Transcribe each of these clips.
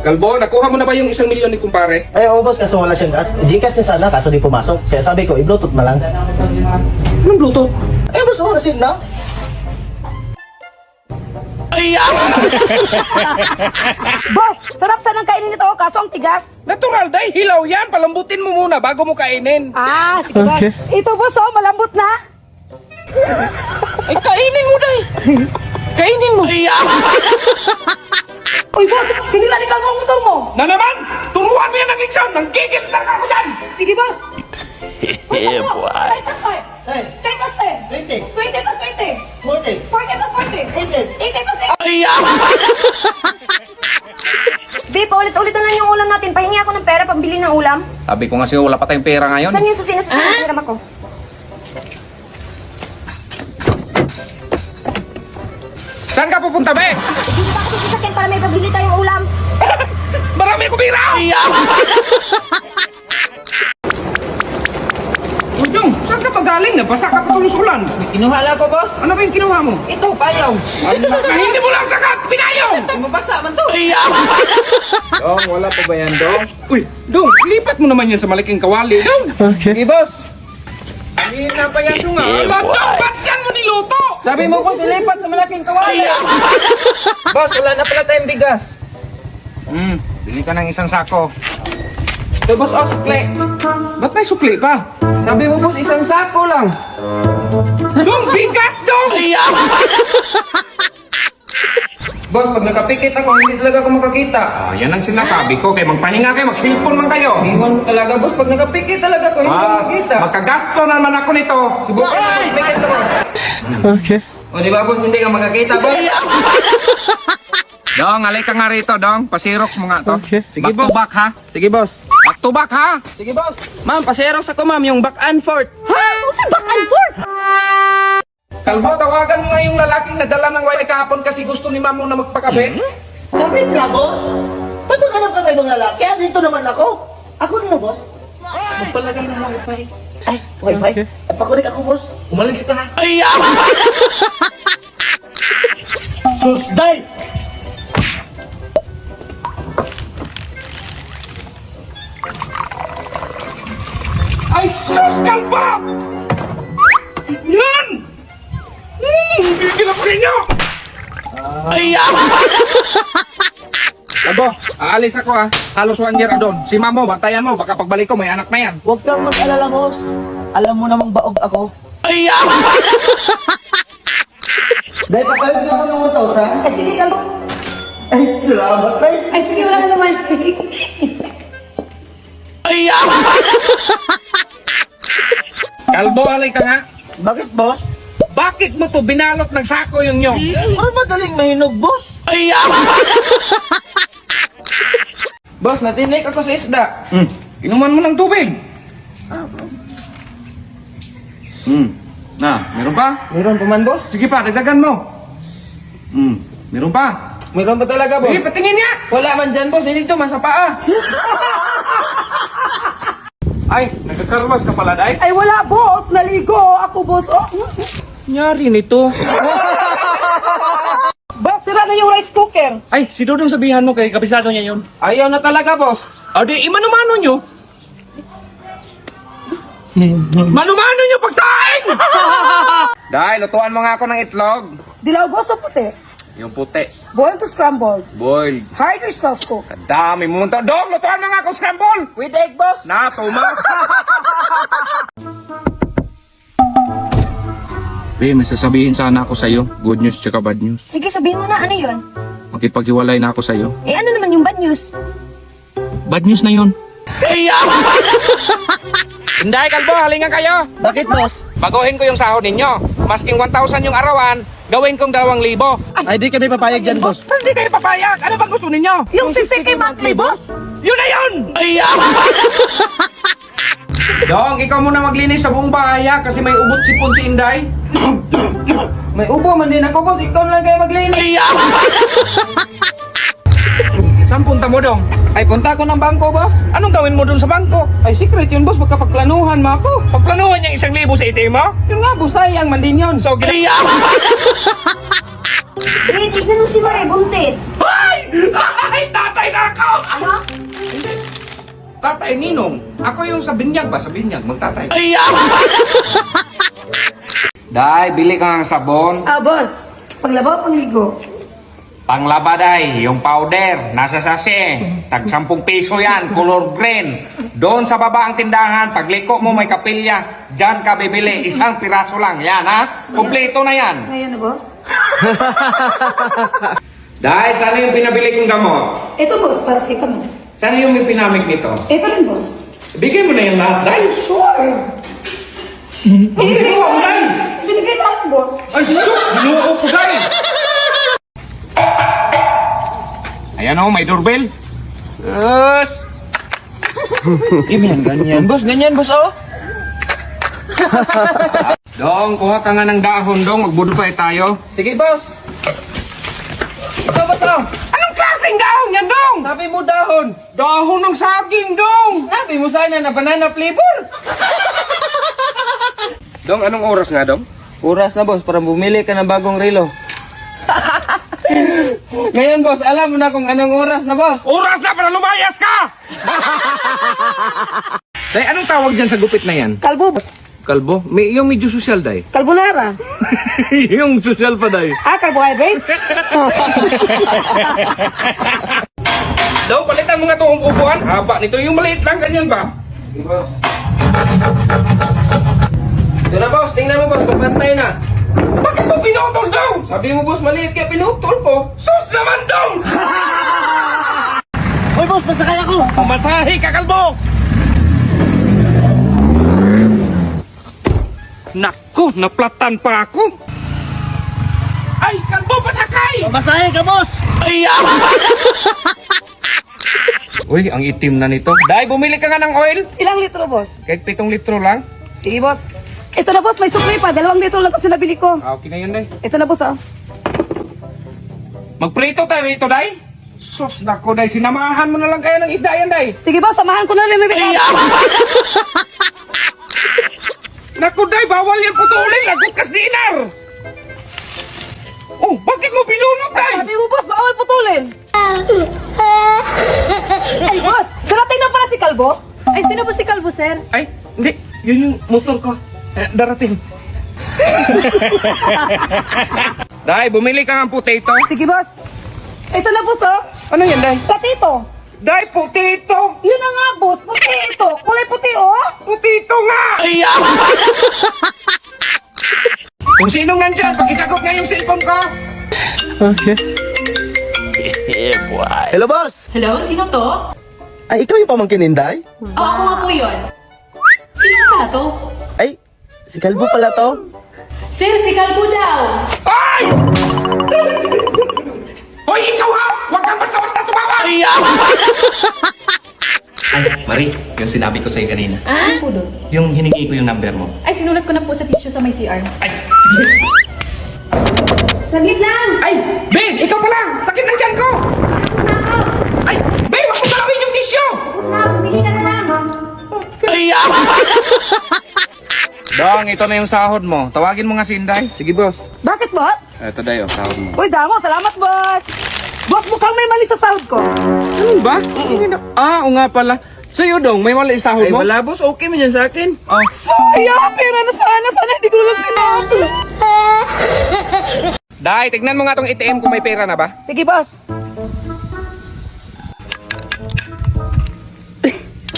Kalbo, nakuha mo na ba yung 1 milyon ni kumpare? Ay, oo boss, kaso wala siyang gas. Gcash niya sana, kaso di pumasok. Kaya sabi ko, i-bluetooth na lang. Anong Bluetooth? Ay, boss, wala siya na. Boss, sarap sanang kainin ito, kaso ang tigas. Natural, dahil hilaw yan. Palambutin mo muna bago mo kainin. Ah, sige boss. Ito boss, oh, malambot na. Ay, kainin mo, Day. Kainin mo. Uy boss, sinira ni Kalbo ang motor mo. Na naman! Turuan mo yan ng leksyon! Nanggigil talaga ako dyan! Sige boss. Yeah, boy. 20 plus 5. Ay, 10 plus 10. 20, 20 plus 20. 40, 40 plus 40. 80. 80 plus 80. Babe, ulit-ulit na lang yung ulam natin. Pahingi ako ng pera pambili ng ulam. Sabi ko nga sa'yo, wala pa tayong pera ngayon. Saan yung susi na sa hiram ako? Saan ka pupunta, be? Dito pa ako sasakyan para may pabili tayong ulam. Marami ko pera! Ujong, saan ka pa galing? Nabasa ka pa tulusulan. Kinuha lang ko, boss. Ano ba yung kinuha mo? Ito, payaw. Hindi mo lang kakat! Pinayong! Mabasa man to. Dong, wala pa ba yan, Dong? Uy, Dong, lipat mo naman yan sa malaking kawali, Dong. Sige, boss. Kanina pa yan, Dong, Yeah, Ala, boy. Dong, ba't yan mo niluto? Sabi mo, boss, ilipat sa malaking kawali. Boss, wala na pala tayong bigas. Bili ka ng isang sako. Ito, boss, oh, sukli. Ba't may sukli pa? Sabi mo, boss, isang sako lang. Dong, bigas, Dong! Boss, pag nakapikit ako, hindi talaga ako makakita. Ah, yan ang sinasabi ko. Kaya magpahinga kayo, mag-cellphone man kayo. Iwan ko talaga, boss. Pag nakapikit talaga ako, hindi ko makita. Magkagasto naman ako nito. Subukan mo, boss. Pikit to, boss. Okay. O, di ba, boss, hindi ka makakita, boss? Dong, alay ka nga rito, Dong. Pasirox mo nga to. Okay. Sige, back to back, ha? Sige, boss. Back to back, ha? Sige, boss. Ma'am, paserox ako, ma'am, yung back and forth. Ha? Ano si back and forth? Kalbo, tawagan mo nga yung lalaking nadala ng wifi kahapon kasi gusto ni mamo na magpakabit. Kami nila, boss. Ba't maghanap ka ng ibang lalaki? Ah, dito naman ako. Ako na, boss. Magpalagay ng wifi. Ay, wifi. Ay, pakunik ako, boss. Umalis ka na. Susday! Ay, sus, Kalbo! Yan! Gigil ako ninyo! Kalbo, aalis ako, ha? Halos 1 year doon. Si mamo, bantayan mo. Baka pagbalik ko, may anak na yan. Huwag kang mag-alala, boss. Alam mo namang baog ako. Dahil papalit na ako ng 1,000. Ay, sige, Kalbo. Ay, salamat, tay. Ay, sige, wala ka naman. Kalbo, alay ka nga. Bakit, boss? Bakit mo to binalot ng sako yung nyong? Para madaling mahinog, boss. Boss, natinik ako sa isda. Inuman mo ng tubig. Meron pa? Meron pa man, boss? Sige pa, dagdagan mo. Meron pa? Meron pa talaga, boss? Sige, patingin niya. Wala man dyan, boss. Hindi dito, man sa paa. Ay, nagkakarwas ka pala, Day. Ay, wala, boss. Naligo. Ako, boss. Oh. Nyari nito. Boss, sira na yung rice cooker. Ay, si Dodong sabihan mo kay kabisado niya yun. Ayaw na talaga, boss. O di, imano-mano nyo. Mano-mano nyo pagsaing! Day, lutuan mo nga ako ng itlog. Dilaw, boss, o puti. Yung puti. Boiled to scrambled. Boiled. Hard or soft cook? Kadami mo. Dong, lutuan mo nga ako scramble. With egg, boss. Na, Thomas. Be, may sasabihin sana ako sa'yo. Good news tsaka bad news. Sige, sabihin mo na, ano yun? Makipaghiwalay na ako sa'yo. Eh, ano naman yung bad news? Bad news na yun. Hindi, Kalbo, halingan kayo. Bakit, boss? Baguhin ko yung sahod ninyo. Masking 1,000 yung arawan, gawin kong 2,000. Ay, di kami papayag dyan, boss. Hindi kayo papayag. Ano bang gusto ninyo? Yung 60K monthly, boss? Yun na yun! Dong, ikaw muna maglinis sa buong bahay ha, kasi may ubot sipon si Inday. May ubo man din ako, boss. Ikaw lang kayo maglinis. Saan punta mo, Dong? Ay, punta ako ng bangko, boss. Anong gawin mo dun sa bangko? Ay, secret yun, boss. Magkapagplanuhan mo ako. Pagplanuhan niya 1,000 sa ATM mo? Yun nga, boss. Sayang man din yun. So, Eh, tignan mo si Mare, buntis. Ay! Ay, tatay na ako! Tatay Ninong. Ako yung sa binyag ba? Sa binyag, magtatay. Day, bili ka ng sabon. Ah, boss. Paglaba o pangligo? Panglaba, day. Yung powder, nasa sase. Tag 10 piso yan, color green. Doon sa baba ang tindahan, pagliko mo may kapilya. Diyan ka bibili, 1 piraso lang. Yan, ha? Kompleto na yan. Ngayon na, boss. Day, saan yung pinabili kong gamot? Ito, boss, para sa kami. Saan yung may pinamig nito? Ito rin, boss. Bigay mo na yung lahat, day. Sure. Ang ginawa mo, day. Binigay mo ako, boss. Ay, sus! Ginuo ko, day. Ayan o, may doorbell. Yes! Ganyan, boss. Ganyan, boss, oh. Dong, kuha ka nga ng dahon, Dong. Magbudupay tayo. Sige, boss. Ito, boss, oh. Anong klaseng dahon yan, Dong? Sabi mo dahon. Dahon ng saging, Dong! Sabi mo sana na banana flavor. Dong, anong oras nga, Dong? Oras na, boss, para bumili ka ng bagong relo. Ngayon, boss, alam mo na kung anong oras na, boss. Oras na para lumayas ka! Day, anong tawag dyan sa gupit na yan? Kalbo, boss. Kalbo? Yung medyo social, Day. Carbonara. Yung social pa, Day. Ah, carbohydrates? Daw, palitan mo nga itong upuan. Haba nito. Yung maliit lang, ganyan ba? Sige, boss. Ito na, boss. Tingnan mo, boss. Pagpantay na. Bakit mo pinutol, Dong? Sabi mo, boss, maliit kaya pinutol ko. Sus naman, Dong! Hoy, boss, pasakay ako! Pamasahe ka, kalbo! Naku, naplatan pa ako. Ay, kalbo, pasakay! Pamasahe ka, boss! Uy, ang itim na nito. Day, bumili ka nga ng oil. Ilang litro, boss? Kahit 7 litro lang. Sige, boss. Ito na, boss. May sukli pa. 2 litro lang kasi nabili ko. Ah, okay na yun, Day. Ito na, boss, oh. Magprito tayo ito, Day. Sus, naku, Day. Sinamahan mo na lang kayo ng isda yan, Day. Sige, boss. Samahan ko na rin. Naku, Day, bawal yan putulin. Nagkukas dinar. Oh, bakit mo binunot, Day? Sabi mo, boss, bawal putulin. Ay, boss. Darating na pala si Kalbo. Ay, sino ba si Kalbo, sir? Ay, hindi. Yun yung motor ko. Darating. Day, bumili ka ng potato. Sige, boss. Ito na, boss, oh. Ano yan, Day? Patito. Day, potato. Yun na nga, boss. Patito. Kulay puti, oh. Potato nga! Kung sinong nandyan, pakisagot nga yung cellphone ko. Yeah, boy. Hello, boss! Hello, sino to? Ay, ikaw yung pamangkin ni Inday? Ako nga po yun. Sino pala to? Ay, si Kalbo pala to. Sir, si Kalbo daw. Ay! Hoy, ikaw ha! Huwag kang basta-basta tumawa! Ay, Marie, yung sinabi ko sa'yo kanina. Ah? Po doon. Yung hiningi ko yung number mo. Ay, sinulat ko na po sa tissue sa may CR. Ay, sige. Saglit lang. Ay, Beng, ikaw pala! Sakit ng tiyan ko! Ay, Beng, wag mo galawin yung tissue! Tapos na, bumili ka na lang. Dong, ito na yung sahod mo. Tawagin mo nga si Inday. Sige, boss. Bakit, boss? Ito dayo, sahod mo. Uy, damo. Salamat, boss. Boss, mukhang may mali sa sahod ko. Ano ba? Ah, o nga pala. Sa'yo, Dong, may mali sahod mo? Ay, wala, boss. Okay man yan sa akin. Oh. Sayang, pera na sana. Sana hindi ko na lang sinabi. Day, tignan mo nga tong ATM kung may pera na ba? Sige, boss.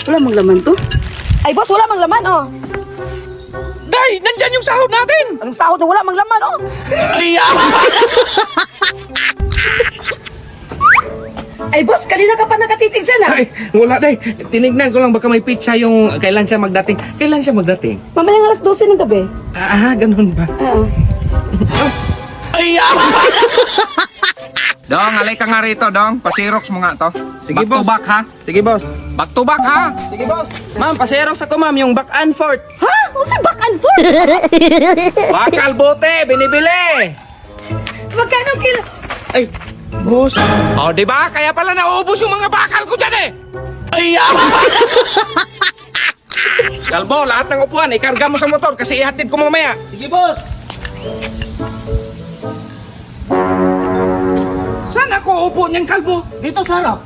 Wala mang laman to. Ay, boss, wala mang laman, oh. Day, nandyan yung sahod natin! Anong sahod na wala mang laman, oh? Ay, boss, kanina ka pa nakatitig dyan, ah. Ay, wala day. Tinignan ko lang baka may pizza yung kailan siya magdating. Kailan siya magdating? Mamayang alas 12 ng gabi. Ganun ba? Oo. Dong, alay ka nga rito, Dong. Pasirox mo nga to. Sige, back boss. to back, ha? Sige, boss. Back to back, ha? Sige, boss. Ma'am, paserox ako, ma'am. Yung back and forth. Ha? O si back and forth? Bakal bote, binibili! Magkano kilo? Ay, boss. O, di ba? Kaya pala nauubos yung mga bakal ko dyan, eh. Kalbo, lahat ng upuan, ikarga mo sa motor kasi ihatid ko mamaya. Sige, boss! Saan ako upo niyang kalbo? Dito sa harap.